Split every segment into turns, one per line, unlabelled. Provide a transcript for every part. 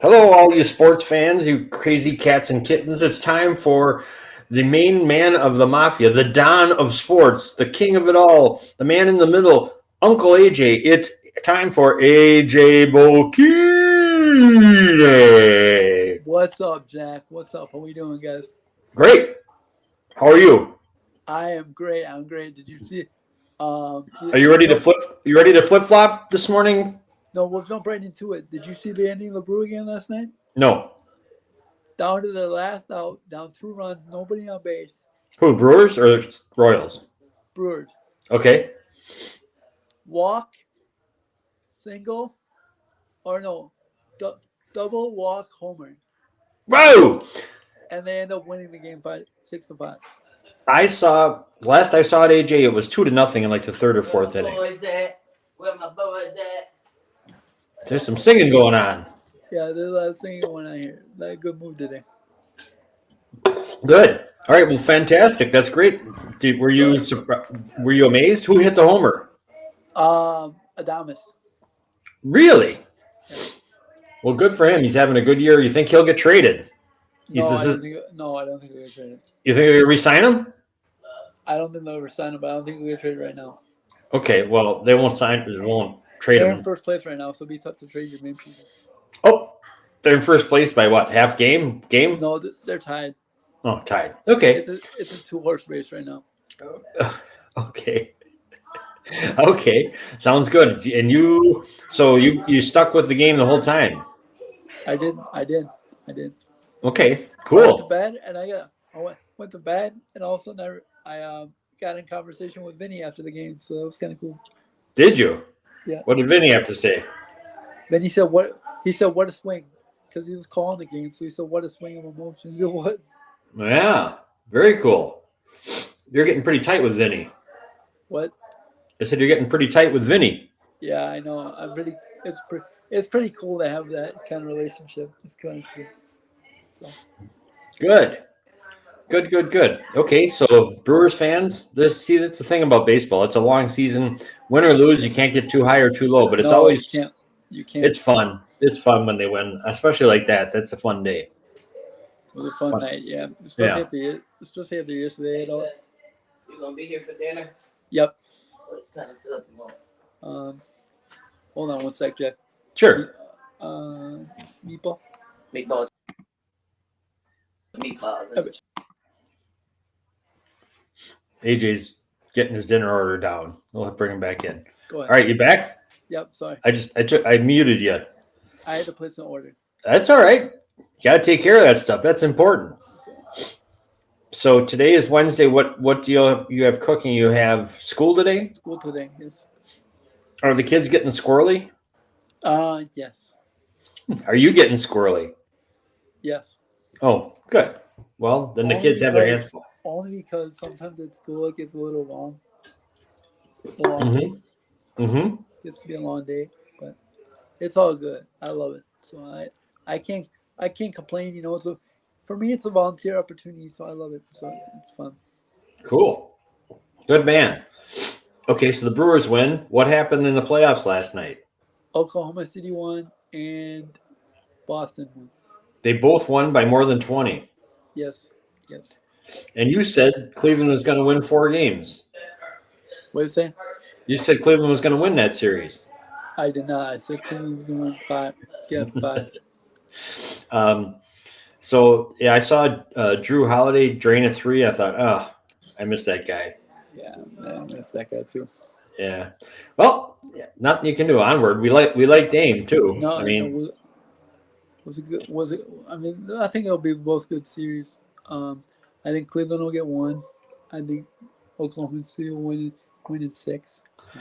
Hello, all you sports fans, you crazy cats and kittens. It's time for the main man of the Mafia, the Don of sports, the king of it all, the man in the middle, Uncle AJ. It's time for AJ Bokine.
What's up, Jack? What's up? How we doing, guys?
Great. How are you?
I am great. I'm great. Did you see?
Are you ready to
No,
flip? You ready to flip flop this morning?
no, we'll jump right into it. Did you see the ending of the Brew game last night?
No.
Down to the last out, down 2 runs, nobody on base.
Who? Brewers or Royals?
Brewers
Okay.
walk, single, or no, double walk, homer,
Whoa!
and they end up winning the game 6-5.
Last I saw at AJ, it was 2-0 in like the third or fourth inning.
Where my boys at?
There's some singing going on.
Yeah, there's a lot of singing going on here. That good move today.
Good. All right. Well, fantastic. That's great. Were you amazed? Who hit the homer?
Adamas.
Really? Well, good for him. He's having a good year. You think he'll get traded?
No, I don't think they're gonna trade it.
You think they'll re-sign him?
I don't think they'll ever sign him, but I don't think they're gonna trade it right now.
Okay. Well, they won't sign. They won't trade
They're
him.
in first place right now, so it'll be tough to trade your main pieces.
Oh, they're in first place by what? Half game? Game?
No, they're tied.
Oh, tied. Okay.
It's a 2-horse race right now.
Okay. Okay. Sounds good. And you stuck with the game the whole time.
I did.
Okay.
I went to
Cool.
bed and I went to bed and all of a sudden I got in conversation with Vinny after the game, so that was kind of cool.
Did you?
Yeah.
What did Vinny have to say?
Vinny said what a swing, because he was calling the game, so he said what a swing of emotions it was.
Yeah. Very cool. You're getting pretty tight with Vinny.
What?
I said you're getting pretty tight with Vinny.
Yeah, I know. It's pretty cool to have that kind of relationship. It's kind of cool. So.
Good. Good. Okay, so Brewers fans, that's the thing about baseball. It's a long season. Win or lose, you can't get too high or too low, but it's always
you can't.
it's fun. It's fun when they win, especially like that. That's a fun day.
It was a fun night, yeah. Especially after yesterday at all.
You gonna be here for dinner?
Yep.
What kind of stuff you want?
Hold on one sec, Jack.
Sure.
Meatball.
Meatballs.
AJ's getting his dinner order down. We'll bring him back in.
Go ahead.
All right, you back?
Yep, sorry.
I muted you.
I had to place an order.
That's all right. You got to take care of that stuff. That's important. So today is Wednesday. What do you have cooking? You have school today?
School today, yes.
Are the kids getting squirrely?
Yes.
Are you getting squirrely?
Yes.
Oh, good. Well, then the kids have their hands full.
Only because sometimes at school it gets a little long.
Mm-hmm.
Gets to be a long day, but it's all good. I love it. So I can't complain. For me it's a volunteer opportunity, so I love it. So it's fun.
Cool. Good man. Okay, so the Brewers win. What happened in the playoffs last night?
Oklahoma City won and Boston won.
They both won by more than 20.
Yes.
And you said Cleveland was going to win 4 games.
What did you say?
You said Cleveland was going to win that series.
I did not. I said Cleveland was going to win 5. Get 5.
So, yeah, I saw Drew Holiday drain a 3. I thought, oh, I missed that guy.
Yeah, I missed that guy too.
Yeah. Well, nothing you can do. Onward. We like Dame too.
No,
I mean,
was it good? Was it? I mean, I think it'll be both good series. I think Cleveland will get 1. I think Oklahoma City will win in 6. So.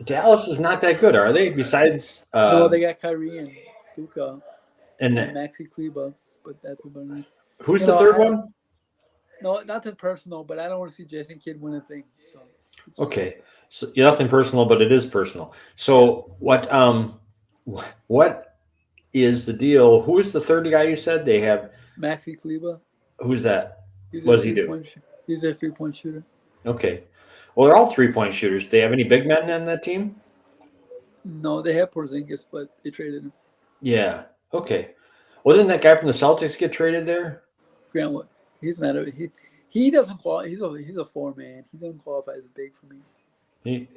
Dallas is not that good, are they? Besides,
no, they got Kyrie and Luka
and
Maxi Kleba, but that's about it.
Who's the third one?
No, nothing personal, but I don't want to see Jason Kidd win a thing. So.
Okay, so nothing personal, but it is personal. So what is the deal? Who is the third guy you said they have?
Maxi Kleba.
Who's that? What does he do?
He's a 3-point shooter.
Okay. Well, they're all 3-point shooters. Do they have any big men on that team?
No, they have Porzingis, but they traded him.
Yeah. Okay. Wasn't that guy from the Celtics get traded there?
Grant Wood. He's mad at it. He doesn't qualify. He's a 4-man. He doesn't qualify as big for me.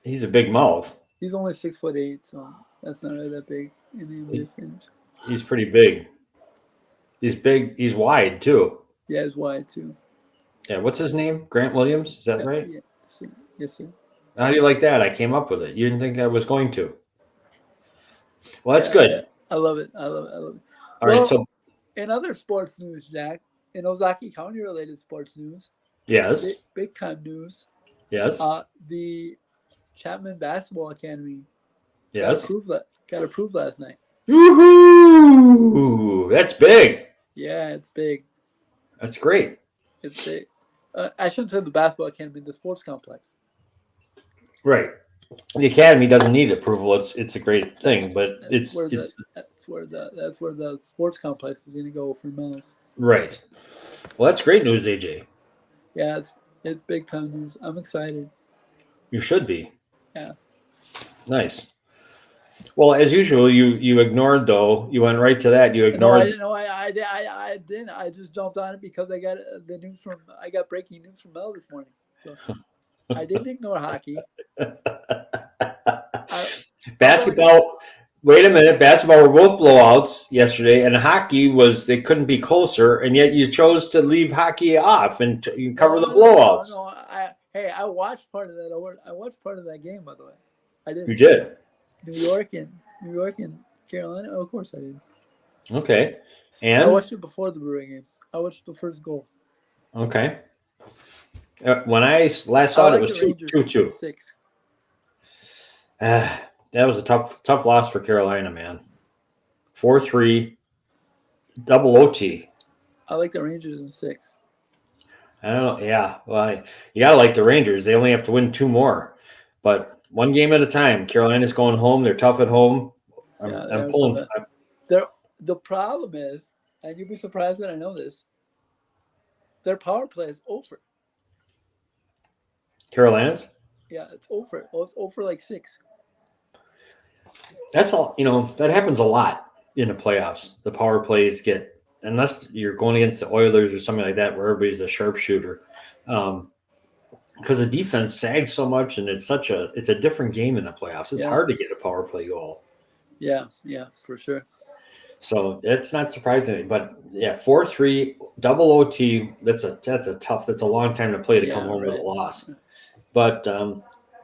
He's a big mouth.
He's only 6'8", so that's not really that big in the NBA standards.
He's pretty big. He's big. He's wide too.
Yeah, he's wide too.
Yeah. What's his name? Grant Williams. Is that right?
Yeah. Yes, sir.
How do you like that? I came up with it. You didn't think I was going to. Well, that's good.
Yeah. I love it.
All right. So
in other sports news, Jack, in Ozaki County related sports news.
yes.
Big time news.
Yes.
The Chapman Basketball Academy.
Yes.
Got approved last night.
Woohoo! That's big.
Yeah, it's big.
That's great.
It's big. I shouldn't say the basketball academy, the sports complex.
Right. The academy doesn't need approval. It's a great thing, but that's where
the sports complex is going to go for Mills.
Right. Well, that's great news, AJ.
Yeah, it's big time news. I'm excited.
You should be.
Yeah.
Nice. Well, as usual, you ignored though. You went right to that. You ignored.
No, I didn't know. I didn't. I just jumped on it because I got the news from. I got breaking news from Mel this morning. So I didn't ignore hockey.
Basketball. Wait a minute. Basketball were both blowouts yesterday, and hockey they couldn't be closer, and yet you chose to leave hockey off and you cover the blowouts.
No, I watched part of that. I watched part of that game, by the way. I did.
You did.
New York and Carolina. Oh, of course I did.
Okay. And
I watched it before the Brewing game. I watched the first goal.
Okay. When I last saw it, it was 2-2.
6.
That was a tough loss for Carolina, man. 4-3, double OT.
I like the Rangers in 6.
I don't know. Yeah. Well, you got to like the Rangers. They only have to win 2 more. But one game at a time. Carolina's going home. They're tough at home. I'm pulling.
The problem is, and you'd be surprised that I know this, their power play is over.
Carolina's?
Yeah, it's over. Oh, it's over like 6.
That's all. That happens a lot in the playoffs. The power plays get, unless you're going against the Oilers or something like that, where everybody's a sharpshooter. Because the defense sags so much, and it's a different game in the playoffs. It's hard to get a power play goal.
Yeah, for sure.
So it's not surprising, but yeah, 4-3 double OT. That's a long time to play to come home with a loss. But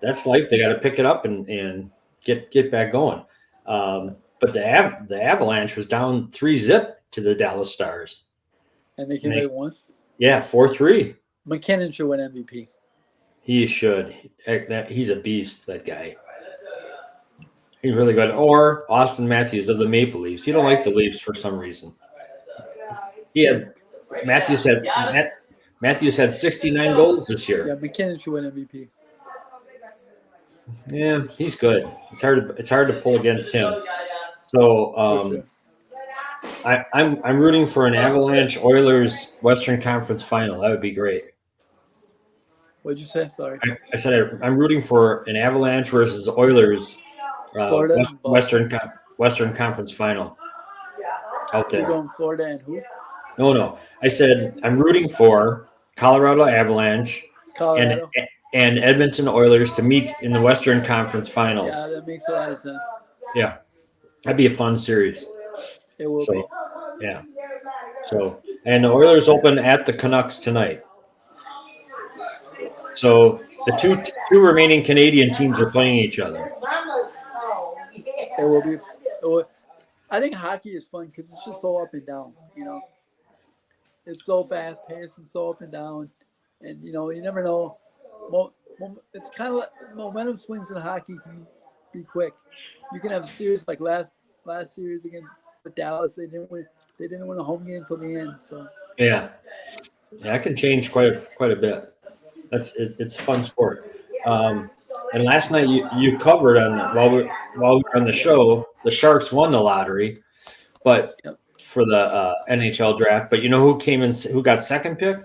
that's life. They got to pick it up and get back going. But the Avalanche was down 3-0 to the Dallas Stars,
and they won.
Yeah, 4-3.
McKinnon should win MVP.
He should. He's a beast, that guy. He's really good. Or Austin Matthews of the Maple Leafs. You don't like the Leafs for some reason. Matthews had 69 goals this year.
Yeah, McKinnon should win MVP.
Yeah, he's good. It's hard to pull against him. So I'm rooting for an Avalanche Oilers Western Conference final. That would be great.
What'd you say? Sorry.
I said I'm rooting for an Avalanche versus Oilers Western Conference final out there.
You're going Florida and who?
No. I said I'm rooting for Colorado Avalanche and Edmonton Oilers to meet in the Western Conference finals.
Yeah, that makes a lot of sense.
Yeah. That'd be a fun series.
It will be.
Yeah. So, and the Oilers open at the Canucks tonight. So the two remaining Canadian teams are playing each other.
It will be. I think hockey is fun because it's just so up and down. It's so fast paced and so up and down, and you never know. It's kind of like momentum swings in hockey can be quick. You can have a series like last series against Dallas. They didn't win a home game until the end. So
yeah, it can change quite a bit. It's a fun sport. And last night you covered on while we were on the show, the Sharks won the lottery, but for the NHL draft. But you know who got second pick?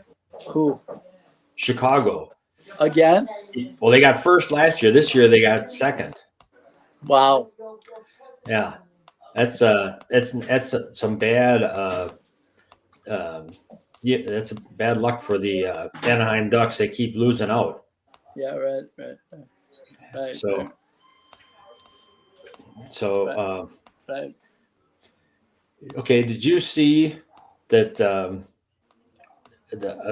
Who?
Chicago.
Again?
Well, they got first last year. This year they got second.
Wow.
Yeah. That's some bad yeah, that's a bad luck for the Anaheim Ducks. They keep losing out.
Yeah, right,
So so
right.
okay. Did you see that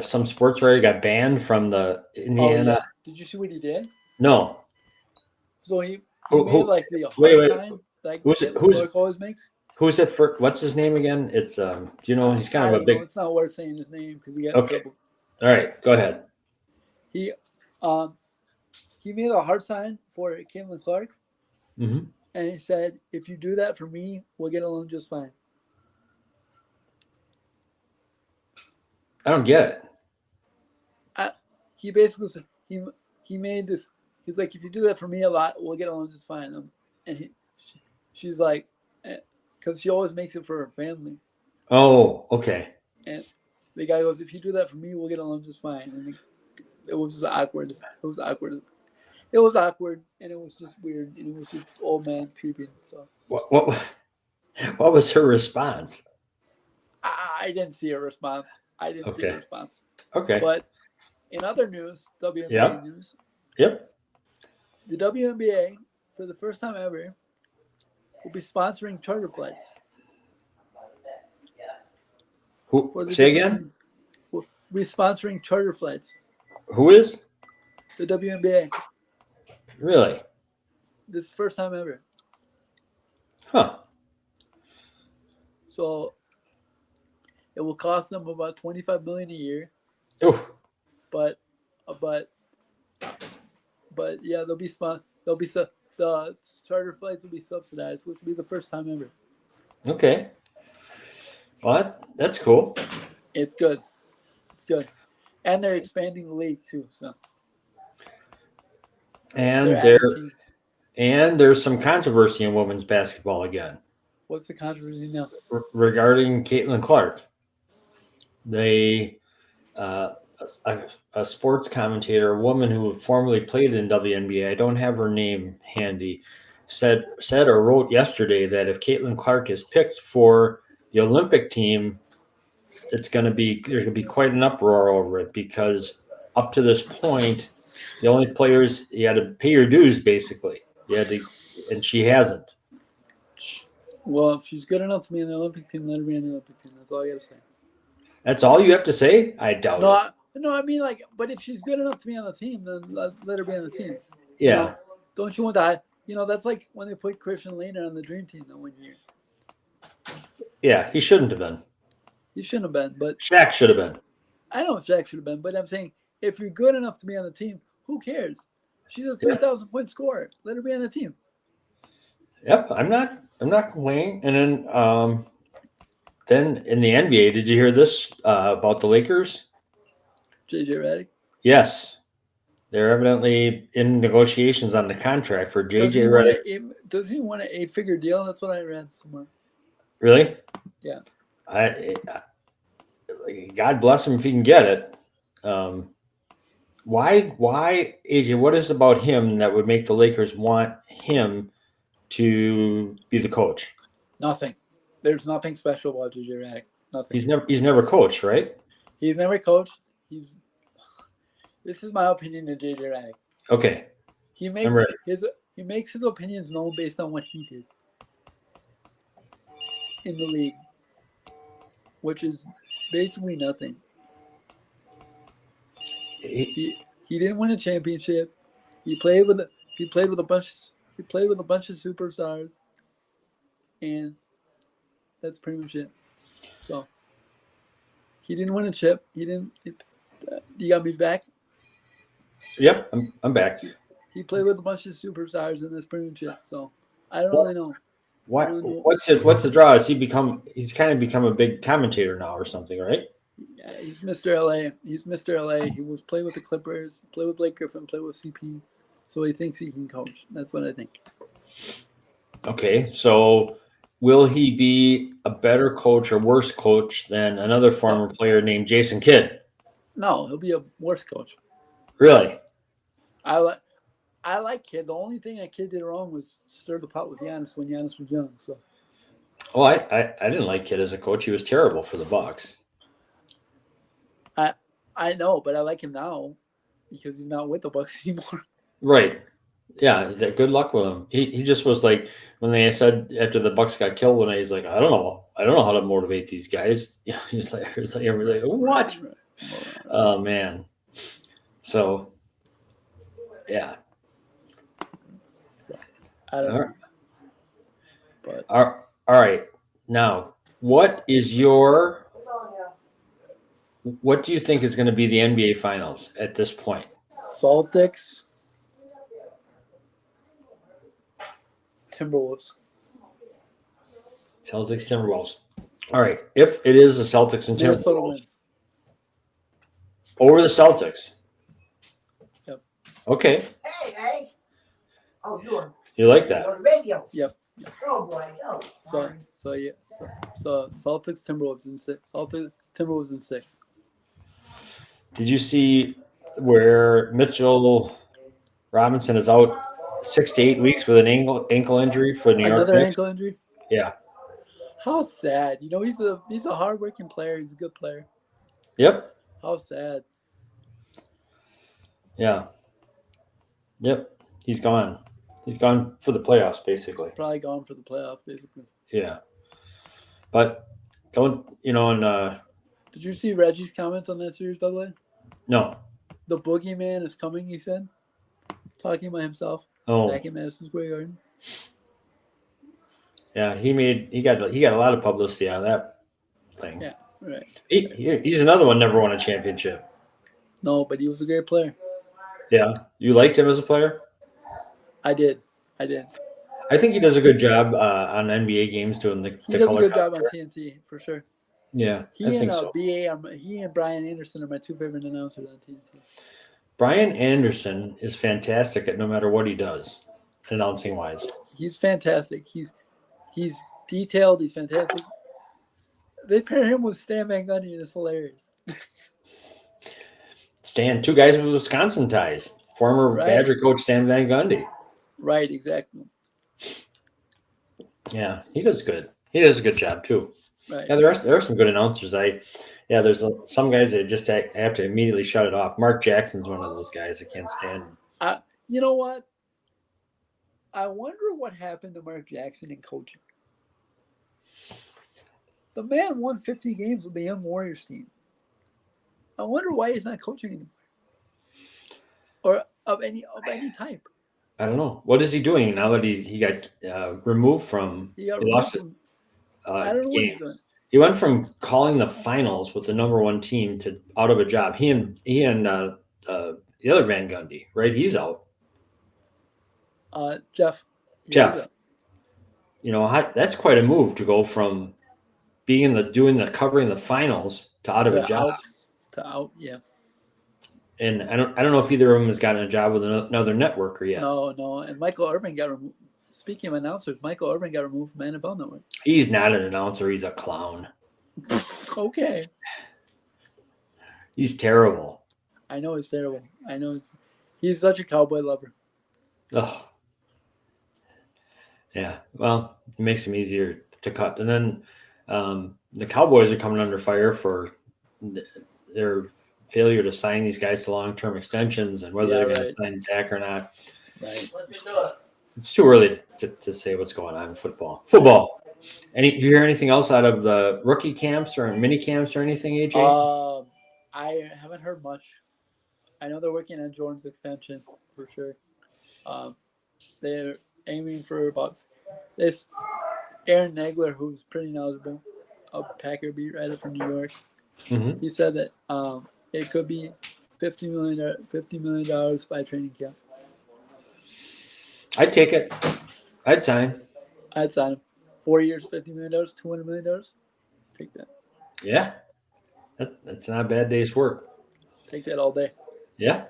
some sports writer got banned from the
Oh
Indiana?
yeah. Did you see what he did?
No.
So he made
Who?
like the
Wait,
heart
wait.
sign like
Who's it?
Caitlin Clark always makes.
Who's it for? What's his name again? It's do you know? He's kind
I
of a
don't know.
big.
It's not worth saying his name because he got in
Okay.
trouble.
All right. Go ahead.
He um he made a heart sign for Caitlin Clark,
Mm-hmm.
and he said, "If you do that for me, we'll get along just fine."
I don't get it.
He basically said he made this. He's like, "If you do that for me a lot, we'll get along just fine." And she's like, because she always makes it for her family.
Oh, okay.
And the guy goes, "If you do that for me, we'll get along just fine." And it was just awkward. It was awkward. It was awkward, and it was just weird, and it was just old man creepy. So
What was her response?
I didn't see a response.
Okay.
Response.
Okay.
But in other news, WNBA
Yep.
news,
Yep.
the WNBA, for the first time ever, will be sponsoring charter flights.
Who? Say again.
We'll be sponsoring charter flights.
Who is?
The WNBA.
Really?
This is the first time ever.
Huh.
So it will cost them about $25 million a year.
Oh.
But yeah, the charter flights will be subsidized, which will be the first time ever.
Okay. Well, that's cool.
It's good. It's good. And they're expanding the league too. So
And there's some controversy in women's basketball again.
What's the controversy now?
Regarding Caitlin Clark. They a sports commentator, a woman who formerly played in WNBA, I don't have her name handy, said or wrote yesterday that if Caitlin Clark is picked for the Olympic team, there's going to be quite an uproar over it, because up to this point, the only players, you had to pay your dues basically. And she hasn't.
Well, if she's good enough to be in the Olympic team, let her be in the Olympic team. That's all I got to say.
That's all you have to say? I doubt it.
No, I mean, like, but if she's good enough to be on the team, then let her be on the team.
Yeah.
You know, don't you want that? You know, that's like when they put Christian Laettner on the Dream Team that 1 year.
Yeah, he shouldn't have been.
He shouldn't have been, but
Shaq should have been.
I know Shaq should have been, but I'm saying if you're good enough to be on the team, who cares? She's a 3,000 point scorer. Let her be on the team.
Yep, I'm not complaining. And then in the NBA, did you hear this about the Lakers?
JJ Redick?
Yes. They're evidently in negotiations on the contract for JJ Redick.
Does he want an 8-figure deal? That's what I read somewhere.
Really?
Yeah.
God bless him if he can get it. Why, AJ? What is it about him that would make the Lakers want him to be the coach?
Nothing. There's nothing special about JJ Redick. Nothing.
He's never coached, right?
He's never coached. This is my opinion of JJ Redick.
Okay.
He makes his opinions known based on what he did in the league, which is basically nothing. He didn't win a championship. He played with a bunch of superstars, and that's pretty much it. So he didn't win a chip. You got me back?
Yep, I'm back.
He played with a bunch of superstars, and that's pretty much it. So I don't really know.
What's the draw? He's kind of become a big commentator now or something, right?
Yeah, he's Mr. LA. He was playing with the Clippers, played with Blake Griffin, played with CP. So he thinks he can coach. That's what I think.
Okay, so will he be a better coach or worse coach than another former player named Jason Kidd?
No, he'll be a worse coach.
Really?
I like Kidd. The only thing that Kidd did wrong was stir the pot with Giannis when Giannis was young. So
Oh, I didn't like Kidd as a coach. He was terrible for the Bucks.
I know, but I like him now because he's not with the Bucks anymore.
Right. Yeah. Good luck with him. He just was like when they said after the Bucks got killed one day, he's like, I don't know how to motivate these guys. He's like everybody, what? Oh man. So yeah.
So, I don't
All
know.
right.
But
All right. Now, what do you think is going to be the NBA Finals at this point?
Celtics, Timberwolves.
Celtics, Timberwolves. All right. If it is the Celtics and
Minnesota
Timberwolves
wins.
over the Celtics.
Yep.
Okay.
Hey. Oh,
You like that?
you're on the radio.
Yep.
Oh, boy. Oh, sorry.
So Celtics, Timberwolves in 6. Celtics, Timberwolves in 6.
Did you see where Mitchell Robinson is out 6 to 8 weeks with an ankle injury for the New York
Another
Knicks?
ankle injury.
Yeah.
How sad. You know, he's a hardworking player. He's a good player.
Yep.
How sad.
Yeah. Yep. He's gone. He's gone for the playoffs, basically.
Probably gone for the playoff, basically.
Yeah. But don't, and
Did you see Reggie's comments on that series, by the way?
no.
The boogeyman is coming, he said. Talking about himself.
Oh.
Back in Madison Square Garden.
Yeah, he got a lot of publicity out of that thing.
Yeah, right.
He's another one never won a championship.
No, but he was a great player.
Yeah. You liked him as a player?
I did.
I think he does a good job on NBA games doing the
He does a
color
good job
commentary.
on TNT, for sure.
Yeah,
He
I think
and
so.
he and Brian Anderson are my two favorite announcers on TNT.
Brian Anderson is fantastic at no matter what he does, announcing wise.
He's fantastic. He's detailed. He's fantastic. They pair him with Stan Van Gundy, and it's hilarious.
Stan, two guys with Wisconsin ties. Former
Right.
Badger coach Stan Van Gundy.
Right, exactly.
Yeah, he does good. He does a good job too.
Right.
Yeah, there are some good announcers. There's some guys that just have to immediately shut it off. Mark Jackson's one of those guys. I can't stand him.
You know what? I wonder what happened to Mark Jackson in coaching. The man won 50 games with the Young Warriors team. I wonder why he's not coaching anymore, or of any type.
I don't know. What is he doing now that he got removed from?
He got
he
removed
lost
from, I don't know what he's
games.
doing.
He went from calling the finals with the number one team to out of a job. He and the other Van Gundy, right? He's out.
Jeff.
Jeff. That's quite a move to go from being covering the finals to out of a job.
Yeah.
And I don't know if either of them has gotten a job with another networker yet.
No. And Michael Irvin got removed. Speaking of announcers, Michael Irvin got removed from NFL Network.
He's not an announcer. He's a clown.
Okay.
He's terrible.
I know he's terrible. He's such a cowboy lover.
Oh. Yeah. Well, it makes him easier to cut. And then the Cowboys are coming under fire for their failure to sign these guys to long-term extensions and whether they're going to sign Dak or not.
Right.
What you doing?
It's too early to say what's going on in football. Do you hear anything else out of the rookie camps or mini camps or anything, AJ?
I haven't heard much. I know they're working on Jordan's extension for sure. They're aiming for about this. Aaron Nagler, who's pretty knowledgeable, a Packer beat writer from New York, he said that it could be $50 million by training camp.
I'd take it. I'd sign.
I'd sign him. 4 years, $50 million, $200 million. Take that.
Yeah. That's not a bad day's work.
Take that all day.
Yeah.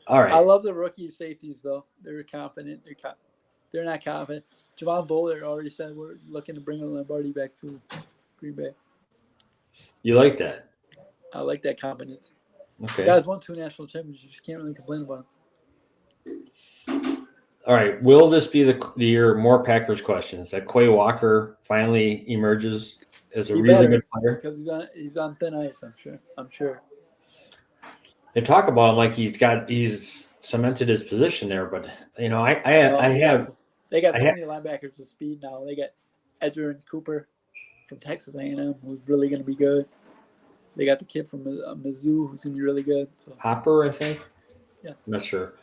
All right.
I love the rookie safeties, though. They're confident. They're not confident. Javon Bowler already said we're looking to bring Lombardi back to Green Bay.
You like that?
I like that confidence.
Okay.
The guys won 2 national championships. You can't really complain about them.
All right. Will this be the year more Packers questions that Quay Walker finally emerges as a
He
really
better,
good player?
because he's on thin ice. I'm sure.
They talk about him like he's cemented his position there, but you know,
They got
I
so
have
many linebackers with speed now. They got Edger and Cooper from Texas A&M, who's really going to be good. They got the kid from Mizzou, who's going to be really good. So,
Hopper, I think.
Yeah.
I'm not sure.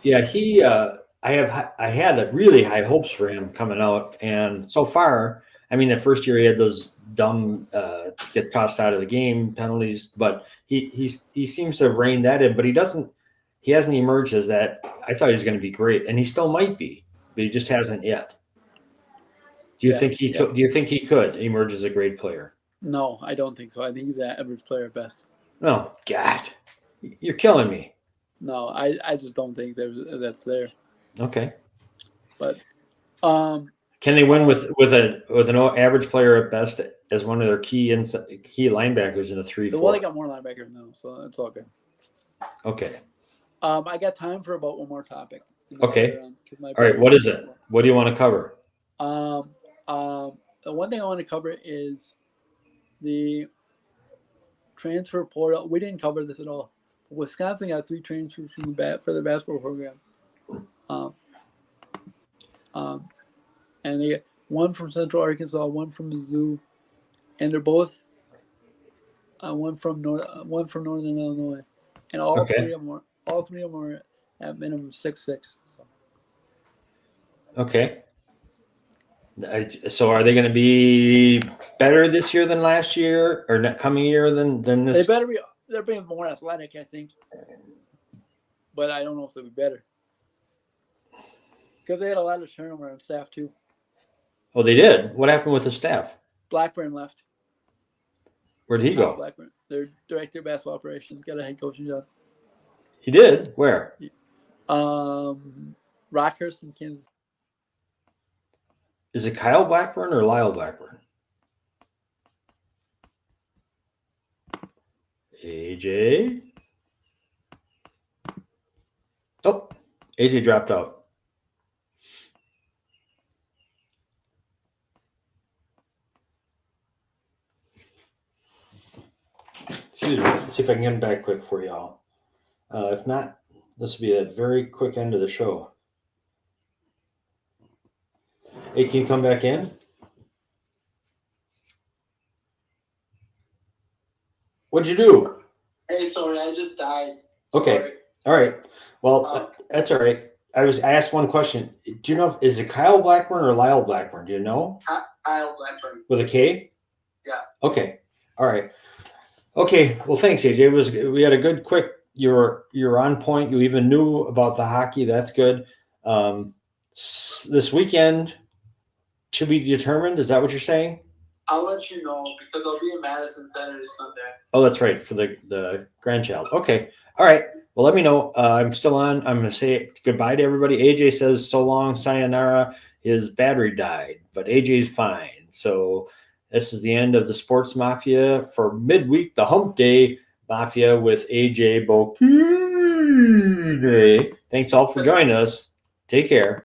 Yeah, he. I had really high hopes for him coming out, and so far, I mean, the first year he had those dumb get tossed out of the game penalties, but he seems to have reined that in. But he doesn't. He hasn't emerged as that. I thought he was going to be great, and he still might be, but he just hasn't yet. Do you think he could? Do you think he could emerge as a great player?
No, I don't think so. I think he's an average player at best.
No, God, you're killing me.
No, I just don't think that's there.
Okay.
But
can they win with an average player at best as one of their key linebackers in a 3-4?
Well, they got more linebackers now, so it's all good.
Okay.
I got time for about one more topic.
Okay. All right. What is it? What do you want to cover?
The one thing I want to cover is the transfer portal. We didn't cover this at all. Wisconsin got 3 transfers from for their basketball program. And they get one from Central Arkansas, one from Mizzou, and they're both one from Northern Illinois, and all three of them are at minimum 6'6". So.
Okay. So are they going to be better this year than last year, or not coming year than this?
They better be. They're being more athletic, I think, but I don't know if they'll be better because they had a lot of turnover on staff too.
Oh, they did. What happened with the staff?
Blackburn left.
Where did he go?
Blackburn. Their director of basketball operations got a head coaching job.
He did? Where?
Rockhurst in Kansas.
Is it Kyle Blackburn or Lyle Blackburn? AJ? Oh, AJ dropped out. Excuse me. Let's see if I can get him back quick for y'all. If not, this will be a very quick end of the show. Hey, can you come back in? What'd you do?
Hey, sorry, I just died.
Okay.
Sorry.
All right. Well, that's all right. I asked one question. Do you know is it Kyle Blackburn or Lyle Blackburn? Do you know?
Kyle Blackburn.
With a K?
Yeah.
Okay. All right. Okay. Well, thanks, AJ. We had a good quick. You're on point. You even knew about the hockey. That's good. This weekend to be determined. Is that what you're saying?
I'll let you know because I'll be in Madison Saturday, Sunday.
Oh, that's right, for the grandchild. Okay. All right. Well, let me know. I'm still on. I'm going to say goodbye to everybody. AJ says so long, sayonara. His battery died, but AJ's fine. So this is the end of the Sports Mafia for midweek, the hump day Mafia with AJ Bokine. Thanks all for joining us. Take care.